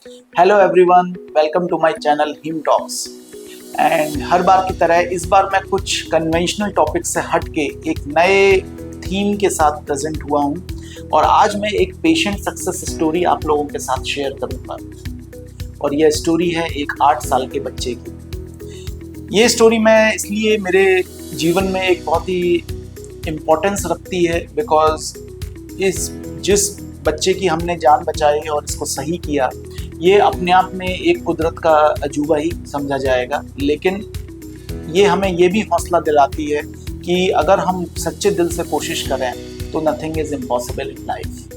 Hello everyone, welcome to my channel Him Talks. And हर बार की तरह इस बार मैं कुछ कन्वेंशनल टॉपिक से हट के एक नए थीम के साथ प्रेजेंट हुआ हूँ और आज मैं एक पेशेंट सक्सेस स्टोरी आप लोगों के साथ शेयर करूँगा। और यह स्टोरी है एक 8 साल के बच्चे की। ये स्टोरी मैं इसलिए मेरे जीवन में एक बहुत ही इम्पोर्टेंस रखती है बिकॉज जिस बच्चे की हमने जान बचाई और इसको सही किया, ये अपने आप में एक कुदरत का अजूबा ही समझा जाएगा। लेकिन ये हमें ये भी हौसला दिलाती है कि अगर हम सच्चे दिल से कोशिश करें तो nothing is impossible in life.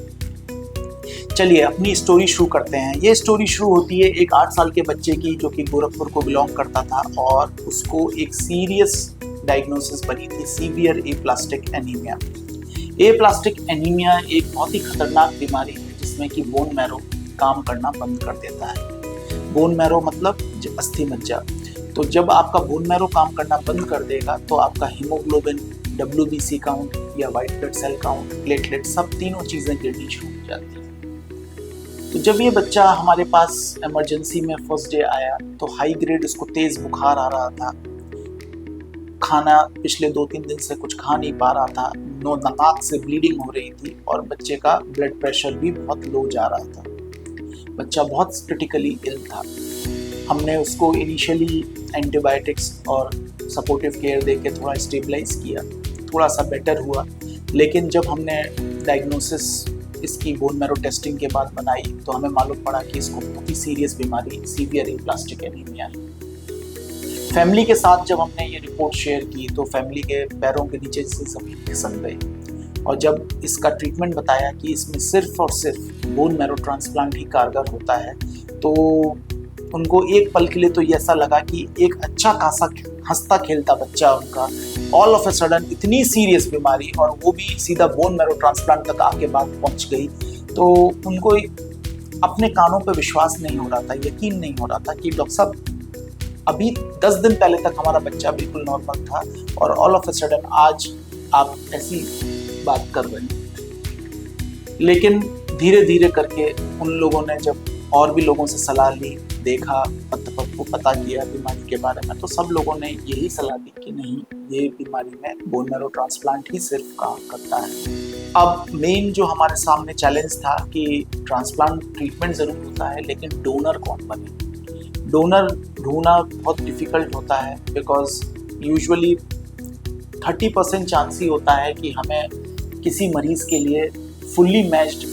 चलिए अपनी स्टोरी शुरू करते हैं। ये स्टोरी शुरू होती है एक 8 साल के बच्चे की जो कि गोरखपुर को बिलोंग करता था और उसको एक सीरियस डायग्नोसिस बनी थी, severe aplastic anaemia. Aplastic anaemia एक बहुत ही खतरनाक बीमारी है जिसमें कि बोन मैरो काम करना बंद कर देता है। बोन मैरो मतलब अस्थि मज्जा। तो जब आपका बोन मैरो काम करना बंद कर देगा तो आपका हीमोग्लोबिन, WBC काउंट या white blood cell count, platelet, सब तीनों चीज़ें गिरनी शुरू हो जाती हैं। तो जब ये बच्चा हमारे पास इमरजेंसी में फर्स्ट डे आया तो हाई ग्रेड उसको तेज़ बुखार आ रहा था, खाना पिछले 2-3 दिन से कुछ खा नहीं पा रहा था, नाक से ब्लीडिंग हो रही थी और बच्चे का ब्लड प्रेशर भी बहुत लो जा रहा था। बच्चा बहुत क्रिटिकली इल था। हमने उसको इनिशियली एंटीबायोटिक्स और सपोर्टिव केयर दे के थोड़ा स्टेबलाइज किया, थोड़ा सा बेटर हुआ। लेकिन जब हमने डायग्नोसिस इसकी बोन मैरो टेस्टिंग के बाद बनाई तो हमें मालूम पड़ा कि इसको बहुत ही सीरियस बीमारी सीवियर एप्लास्टिक एनीमिया है। फैमिली के साथ जब हमने ये रिपोर्ट शेयर की तो फैमिली के पैरों के नीचे से ज़मीन खिसक गई। और जब इसका ट्रीटमेंट बताया कि इसमें सिर्फ और सिर्फ बोन मैरो ट्रांसप्लांट ही कारगर होता है तो उनको एक पल के लिए तो ये ऐसा लगा कि एक अच्छा खासा हंसता खेलता बच्चा उनका ऑल ऑफ ए सडन इतनी सीरियस बीमारी और वो भी सीधा बोन मैरो ट्रांसप्लांट तक आके बात पहुंच गई। तो उनको अपने कानों पर विश्वास नहीं हो रहा था, यकीन नहीं हो रहा था कि डॉक्टर साहब अभी 10 दिन पहले तक हमारा बच्चा बिल्कुल नॉर्मल था और ऑल ऑफ ए सडन आज आप ऐसी बात कर रहे हैं। लेकिन धीरे धीरे करके उन लोगों ने जब और भी लोगों से सलाह ली, देखा, पता किया बीमारी के बारे में, तो सब लोगों ने यही सलाह दी कि नहीं, ये बीमारी में बोन मैरो ट्रांसप्लांट ही सिर्फ काम करता है। अब मेन जो हमारे सामने चैलेंज था कि ट्रांसप्लांट ट्रीटमेंट ज़रूर होता है लेकिन डोनर कौन बने। डोनर ढूंढना बहुत डिफ़िकल्ट होता है बिकॉज यूजुअली 30% चांस ही होता है कि हमें किसी मरीज़ के लिए फुल्ली मैच्ड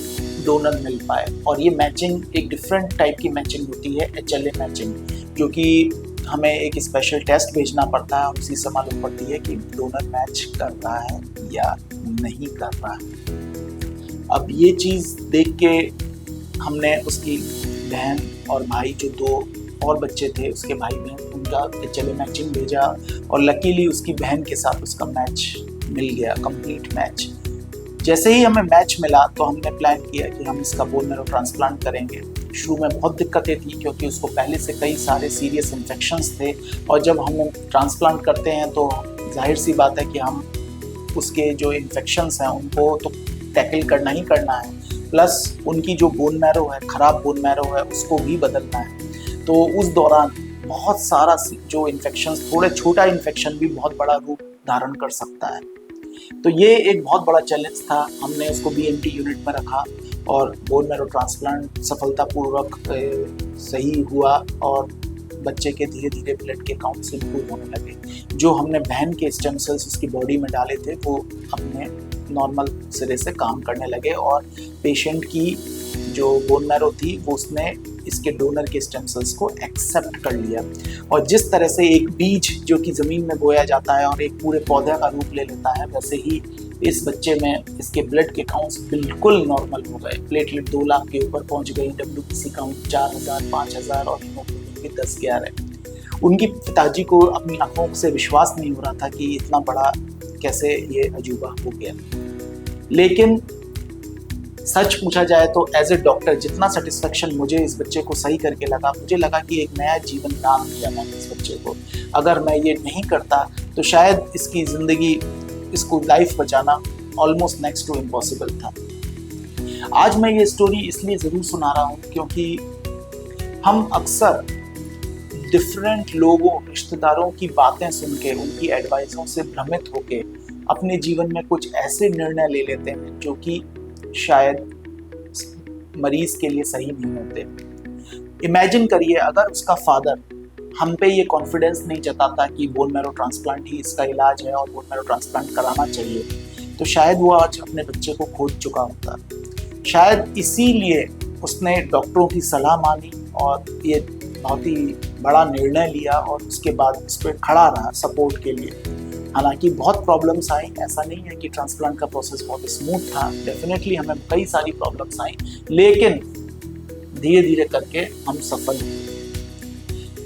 डोनर मिल पाए। और ये मैचिंग एक डिफरेंट टाइप की मैचिंग होती है, HLA मैचिंग, जो कि हमें एक स्पेशल टेस्ट भेजना पड़ता है और उसी से मालूम पड़ती है कि डोनर मैच कर रहा है या नहीं कर रहा है। अब ये चीज़ देख के हमने उसकी बहन और भाई, जो 2 और बच्चे थे उसके भाई बहन, उनका HLA मैचिंग भेजा और लकीली उसकी बहन के साथ उसका मैच मिल गया, कंप्लीट मैच। जैसे ही हमें मैच मिला तो हमने प्लान किया कि हम इसका बोन मैरो ट्रांसप्लांट करेंगे। शुरू में बहुत दिक्कतें थी क्योंकि उसको पहले से कई सारे सीरियस इन्फेक्शंस थे और जब हम ट्रांसप्लांट करते हैं तो जाहिर सी बात है कि हम उसके जो इन्फेक्शंस हैं उनको तो टैकल करना ही करना है, प्लस उनकी जो बोन मैरो है, ख़राब बोन मैरो है, उसको भी बदलना है। तो उस दौरान बहुत सारा जो इन्फेक्शंस, थोड़ा छोटा इन्फेक्शन भी बहुत बड़ा रूप धारण कर सकता है। तो ये एक बहुत बड़ा चैलेंज था। हमने उसको BMT यूनिट में रखा और बोन मैरो ट्रांसप्लांट सफलतापूर्वक सही हुआ और बच्चे के धीरे धीरे ब्लड के काउंट्स इम्प्रूव होने लगे। जो हमने बहन के स्टेम सेल्स उसकी बॉडी में डाले थे वो अपने नॉर्मल सिरे से काम करने लगे और पेशेंट की जो बोन मैरो थी वो उसने इसके डोनर के स्टेम सेल्स को एक्सेप्ट कर लिया। और जिस तरह से एक बीज जो कि ज़मीन में बोया जाता है और एक पूरे पौधे का रूप ले लेता है, वैसे ही इस बच्चे में इसके ब्लड के काउंट्स बिल्कुल नॉर्मल हो गए। प्लेटलेट 2 लाख के ऊपर पहुंच गई, WBC काउंट 4000, 5000 और हीमोग्लोबिन भी 10-11। उनकी पिताजी को अपनी आंखों से विश्वास नहीं हो रहा था कि इतना बड़ा कैसे ये अजूबा हो गया। लेकिन सच पूछा जाए तो एज ए डॉक्टर जितना सेटिस्फेक्शन मुझे इस बच्चे को सही करके लगा, मुझे लगा कि एक नया जीवन दान दिया मैंने इस बच्चे को। अगर मैं ये नहीं करता तो शायद इसकी ज़िंदगी, इसको लाइफ बचाना ऑलमोस्ट नेक्स्ट टू इम्पॉसिबल था। आज मैं ये स्टोरी इसलिए ज़रूर सुना रहा हूँ क्योंकि हम अक्सर डिफरेंट लोगों, रिश्तेदारों की बातें सुन के, उनकी एडवाइसों से भ्रमित होके अपने जीवन में कुछ ऐसे निर्णय ले लेते हैं जो कि शायद मरीज के लिए सही नहीं होते। इमेजिन करिए अगर उसका फादर हम पे ये कॉन्फिडेंस नहीं जताता कि बोन मैरो ट्रांसप्लांट ही इसका इलाज है और बोन मैरो ट्रांसप्लांट कराना चाहिए, तो शायद वो आज अपने बच्चे को खोज चुका होता। शायद इसीलिए उसने डॉक्टरों की सलाह मानी और ये बहुत ही बड़ा निर्णय लिया और उसके बाद उस पर खड़ा रहा सपोर्ट के लिए। हालांकि बहुत प्रॉब्लम्स आई, ऐसा नहीं है कि ट्रांसप्लांट का प्रोसेस बहुत स्मूथ था, डेफिनेटली हमें कई सारी प्रॉब्लम्स आई, लेकिन धीरे धीरे करके हम सफल हुए।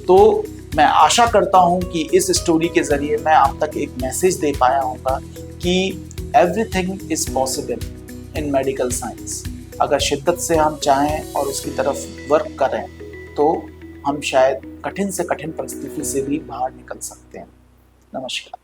तो मैं आशा करता हूं कि इस स्टोरी के जरिए मैं आप तक एक मैसेज दे पाया होगा कि everything is possible in medical science. अगर शिद्दत से हम चाहें और उसकी तरफ वर्क करें तो हम शायद कठिन से कठिन परिस्थिति से भी बाहर निकल सकते हैं। नमस्कार।